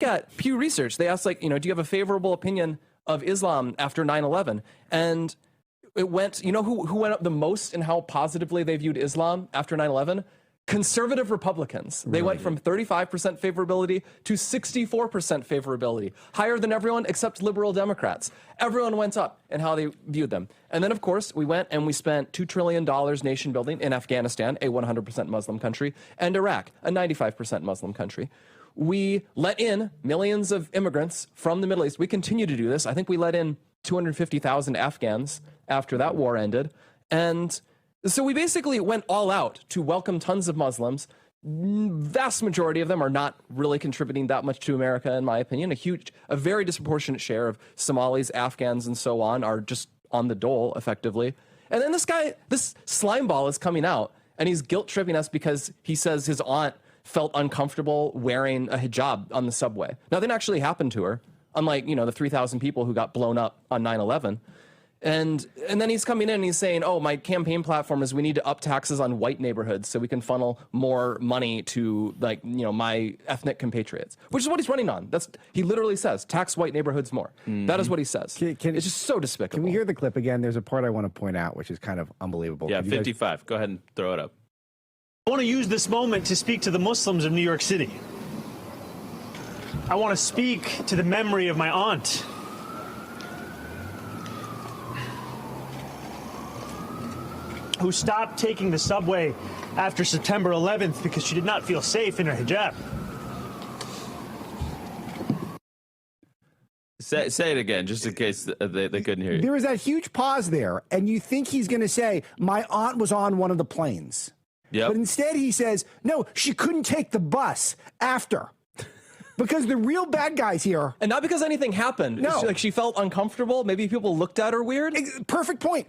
at Pew Research, they asked, like, do you have a favorable opinion of Islam after 9/11? And it went, who went up the most in how positively they viewed Islam after 9/11? Conservative Republicans. They went from 35% favorability to 64% favorability, higher than everyone except liberal Democrats. Everyone went up in how they viewed them. And then, of course, we went and we spent $2 trillion nation building in Afghanistan, a 100% Muslim country, and Iraq, a 95% Muslim country. We let in millions of immigrants from the Middle East. We continue to do this. I think we let in 250,000 Afghans after that war ended. And so we basically went all out to welcome tons of Muslims. Vast majority of them are not really contributing that much to America, in my opinion. A very disproportionate share of Somalis, Afghans, and so on are just on the dole, effectively. And then this slimeball is coming out, and he's guilt-tripping us because he says his aunt felt uncomfortable wearing a hijab on the subway. Nothing actually happened to her, unlike, the 3,000 people who got blown up on 9/11. And then he's coming in and he's saying, oh, my campaign platform is we need to up taxes on white neighborhoods so we can funnel more money to, like, my ethnic compatriots, which is what he's running on. He literally says, tax white neighborhoods more. That is what he says. It's just so despicable. Can we hear the clip again? There's a part I want to point out, which is kind of unbelievable. Yeah, 55. Go ahead and throw it up. I want to use this moment to speak to the Muslims of New York City. I want to speak to the memory of my aunt. Who stopped taking the subway after September 11th because she did not feel safe in her hijab. Say it again, just in case they couldn't hear you. There was that huge pause there, and you think he's going to say, my aunt was on one of the planes. Yep. But instead he says, no, she couldn't take the bus after. Because the real bad guys here... And not because anything happened. No. She felt uncomfortable. Maybe people looked at her weird. Perfect point.